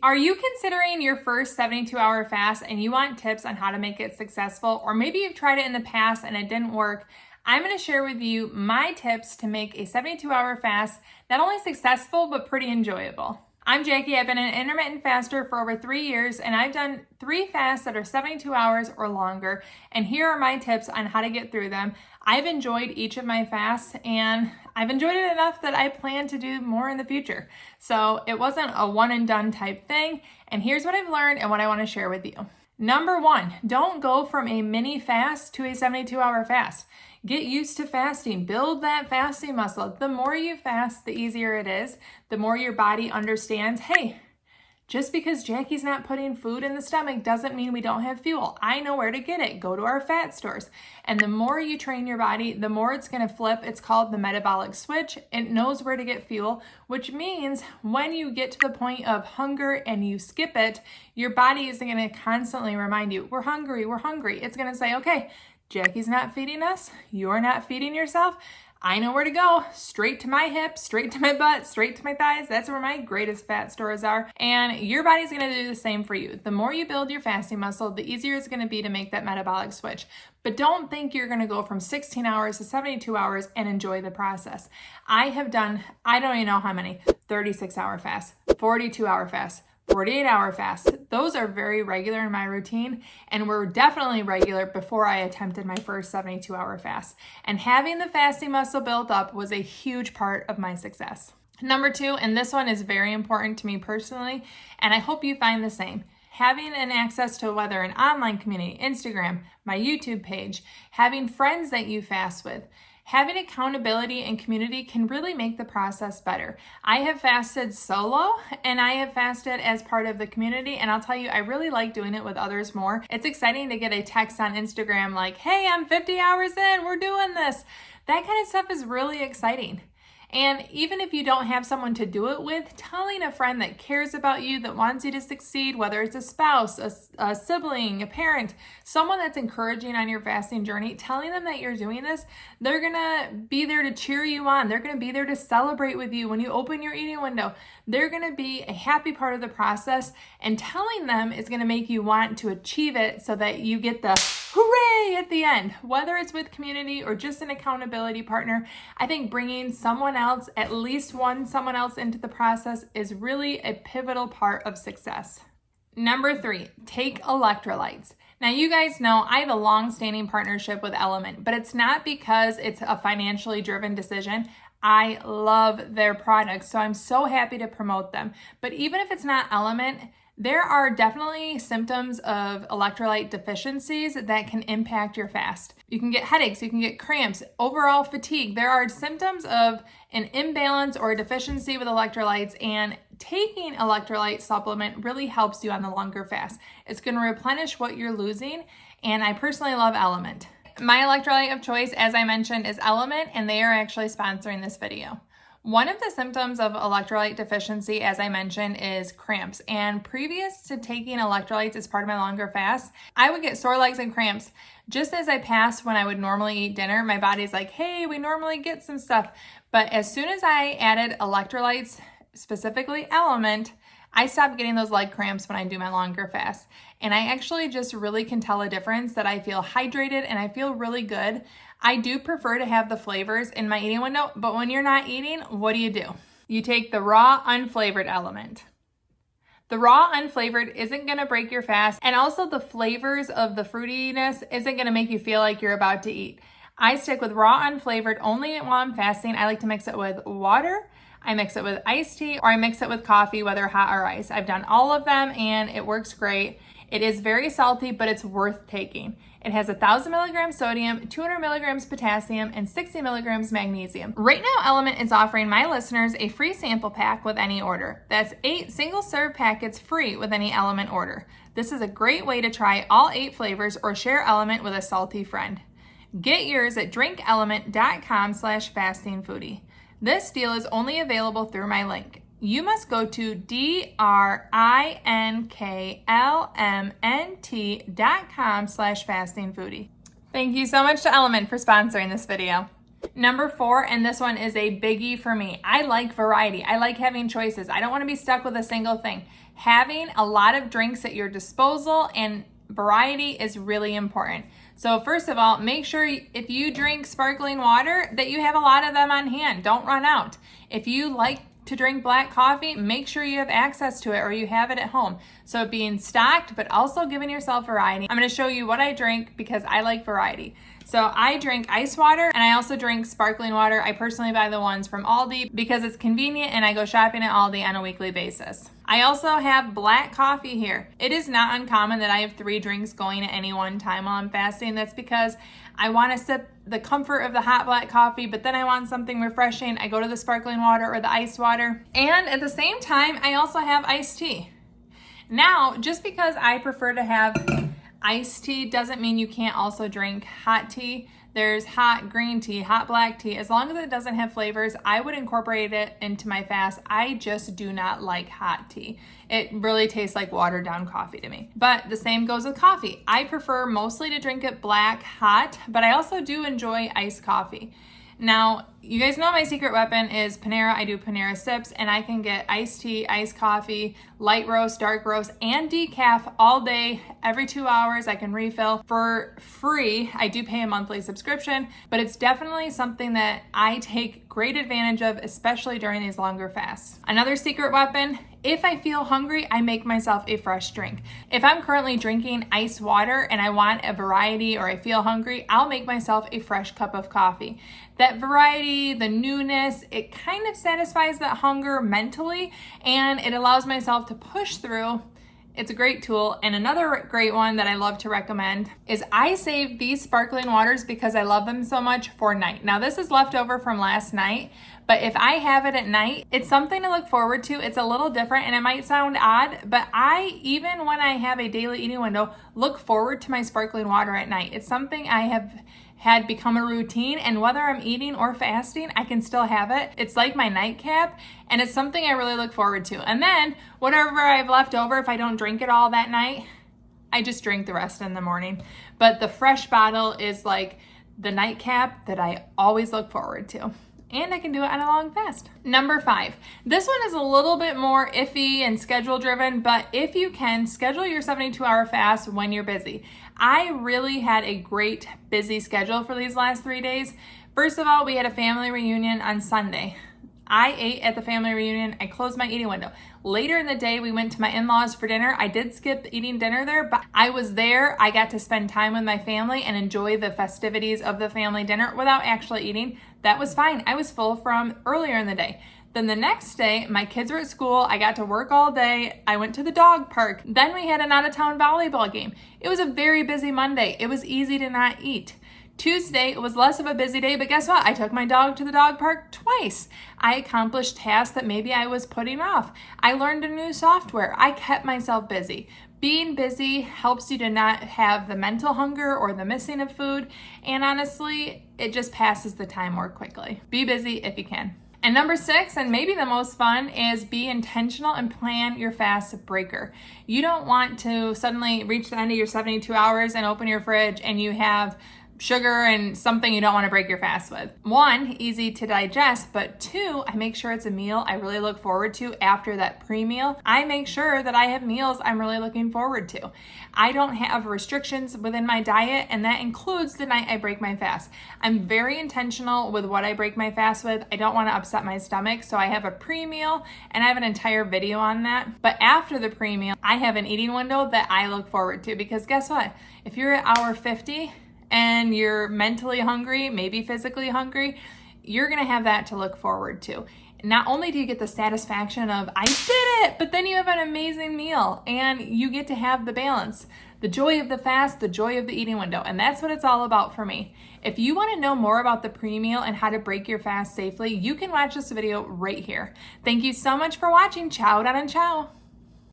Are you considering your first 72-hour fast and you want tips on how to make it successful? Or maybe you've tried it in the past and it didn't work. I'm going to share with you my tips to make a 72-hour fast not only successful, but pretty enjoyable. I'm Jackie. I've been an intermittent faster for over 3 years, and I've done 3 fasts that are 72 hours or longer. And here are my tips on how to get through them. I've enjoyed each of my fasts, and I've enjoyed it enough that I plan to do more in the future. So it wasn't a one and done type thing. And here's what I've learned and what I want to share with you. Number 1, don't go from a mini fast to a 72-hour fast. Get used to fasting. Build that fasting muscle. The more you fast, the easier it is. The more your body understands, hey, just because Jackie's not putting food in the stomach doesn't mean we don't have fuel. I know where to get it. Go to our fat stores. And the more you train your body, the more it's going to flip. It's called the metabolic switch. It knows where to get fuel, which means when you get to the point of hunger and you skip it, your body isn't going to constantly remind you, we're hungry, we're hungry. It's going to say, okay, Jackie's not feeding us. You're not feeding yourself. I know where to go. Straight to my hips, straight to my butt, straight to my thighs. That's where my greatest fat stores are. And your body's going to do the same for you. The more you build your fasting muscle, the easier it's going to be to make that metabolic switch. But don't think you're going to go from 16 hours to 72 hours and enjoy the process. I have done, I don't even know how many, 36-hour fasts, 42-hour fasts, 48-hour fasts. Those are very regular in my routine and were definitely regular before I attempted my first 72-hour fast. And having the fasting muscle built up was a huge part of my success. Number 2, and this one is very important to me personally, and I hope you find the same. Having an access to whether an online community, Instagram, my YouTube page, having friends that you fast with, having accountability and community can really make the process better. I have fasted solo and I have fasted as part of the community, and I'll tell you, I really like doing it with others more. It's exciting to get a text on Instagram like, hey, I'm 50 hours in, we're doing this. That kind of stuff is really exciting. And even if you don't have someone to do it with, telling a friend that cares about you, that wants you to succeed, whether it's a spouse, a sibling, a parent, someone that's encouraging on your fasting journey, telling them that you're doing this, they're gonna be there to cheer you on. They're gonna be there to celebrate with you when you open your eating window. They're gonna be a happy part of the process, and telling them is gonna make you want to achieve it so that you get the hooray at the end. Whether it's with community or just an accountability partner, I think bringing someone else, at least someone else into the process is really a pivotal part of success. Number 3, take electrolytes. Now, you guys know I have a long-standing partnership with Element, but it's not because it's a financially driven decision. I love their products, so I'm so happy to promote them. But even if it's not Element, there are definitely symptoms of electrolyte deficiencies that can impact your fast. You can get headaches, you can get cramps, overall fatigue. There are symptoms of an imbalance or a deficiency with electrolytes, and taking electrolyte supplement really helps you on the longer fast. It's going to replenish what you're losing, and I personally love Element. My electrolyte of choice, as I mentioned, is Element, and they are actually sponsoring this video. One of the symptoms of electrolyte deficiency, as I mentioned, is cramps. And previous to taking electrolytes as part of my longer fast, I would get sore legs and cramps just as I passed when I would normally eat dinner. My body's like, hey, we normally get some stuff. But as soon as I added electrolytes, specifically Element, I stopped getting those leg cramps when I do my longer fast. And I actually just really can tell a difference that I feel hydrated and I feel really good. I do prefer to have the flavors in my eating window, but when you're not eating, what do? You take the raw, unflavored Element. The raw, unflavored isn't gonna break your fast, and also the flavors of the fruitiness isn't gonna make you feel like you're about to eat. I stick with raw, unflavored only while I'm fasting. I like to mix it with water, I mix it with iced tea, or I mix it with coffee, whether hot or ice. I've done all of them and it works great. It is very salty, but it's worth taking. It has 1,000 milligrams sodium, 200 milligrams potassium, and 60 milligrams magnesium. Right now, Element is offering my listeners a free sample pack with any order. That's 8 single-serve packets free with any Element order. This is a great way to try all 8 flavors or share Element with a salty friend. Get yours at drinkelement.com/fastingfoodie. This deal is only available through my link. You must go to drinkLMNT.com/fastingfoodie. Thank you so much to Element for sponsoring this video. Number 4, and this one is a biggie for me. I like variety. I like having choices. I don't want to be stuck with a single thing. Having a lot of drinks at your disposal and variety is really important. So first of all, make sure if you drink sparkling water that you have a lot of them on hand. Don't run out. If you like to drink black coffee, make sure you have access to it or you have it at home. So being stocked, but also giving yourself variety. I'm going to show you what I drink because I like variety. So I drink ice water and I also drink sparkling water. I personally buy the ones from Aldi because it's convenient and I go shopping at Aldi on a weekly basis. I also have black coffee here. It is not uncommon that I have 3 drinks going at any one time while I'm fasting. That's because I want to sip the comfort of the hot black coffee, but then I want something refreshing. I go to the sparkling water or the ice water. And at the same time, I also have iced tea. Now, just because I prefer to have iced tea doesn't mean you can't also drink hot tea. There's hot green tea, hot black tea. As long as it doesn't have flavors, I would incorporate it into my fast. I just do not like hot tea. It really tastes like watered down coffee to me. But the same goes with coffee. I prefer mostly to drink it black, hot, but I also do enjoy iced coffee. Now, you guys know my secret weapon is Panera. I do Panera sips and I can get iced tea, iced coffee, light roast, dark roast, and decaf all day. Every 2 hours I can refill for free. I do pay a monthly subscription, but it's definitely something that I take great advantage of, especially during these longer fasts. Another secret weapon, if I feel hungry, I make myself a fresh drink. If I'm currently drinking ice water and I want a variety or I feel hungry, I'll make myself a fresh cup of coffee. That variety, the newness, it kind of satisfies that hunger mentally and it allows myself to push through. It's a great tool. And another great one that I love to recommend is I save these sparkling waters because I love them so much for night. Now this is leftover from last night, but if I have it at night, it's something to look forward to. It's a little different and it might sound odd, but I, even when I have a daily eating window, look forward to my sparkling water at night. It's something I have had become a routine, and whether I'm eating or fasting, I can still have it. It's like my nightcap, and it's something I really look forward to. And then whatever I've left over, if I don't drink it all that night, I just drink the rest in the morning. But the fresh bottle is like the nightcap that I always look forward to. And I can do it on a long fast. Number 5. This one is a little bit more iffy and schedule driven, but if you can, schedule your 72-hour fast when you're busy. I really had a great busy schedule for these last 3 days. First of all, we had a family reunion on Sunday. I ate at the family reunion. I closed my eating window. Later in the day, we went to my in-laws for dinner. I did skip eating dinner there, but I was there. I got to spend time with my family and enjoy the festivities of the family dinner without actually eating. That was fine. I was full from earlier in the day. Then the next day, my kids were at school. I got to work all day. I went to the dog park. Then we had an out-of-town volleyball game. It was a very busy Monday. It was easy to not eat. Tuesday was less of a busy day, but guess what? I took my dog to the dog park twice. I accomplished tasks that maybe I was putting off. I learned a new software. I kept myself busy. Being busy helps you to not have the mental hunger or the missing of food, and honestly, it just passes the time more quickly. Be busy if you can. And number 6, and maybe the most fun, is be intentional and plan your fast breaker. You don't want to suddenly reach the end of your 72 hours and open your fridge and you have sugar and something you don't want to break your fast with. 1, easy to digest, but 2, I make sure it's a meal I really look forward to after that pre-meal. I make sure that I have meals I'm really looking forward to. I don't have restrictions within my diet, and that includes the night I break my fast. I'm very intentional with what I break my fast with. I don't want to upset my stomach, so I have a pre-meal, and I have an entire video on that. But after the pre-meal, I have an eating window that I look forward to, because guess what? If you're at hour 50, and you're mentally hungry, maybe physically hungry, you're gonna have that to look forward to. Not only do you get the satisfaction of, I did it, but then you have an amazing meal and you get to have the balance, the joy of the fast, the joy of the eating window. And that's what it's all about for me. If you wanna know more about the pre-meal and how to break your fast safely, you can watch this video right here. Thank you so much for watching. Ciao, and ciao.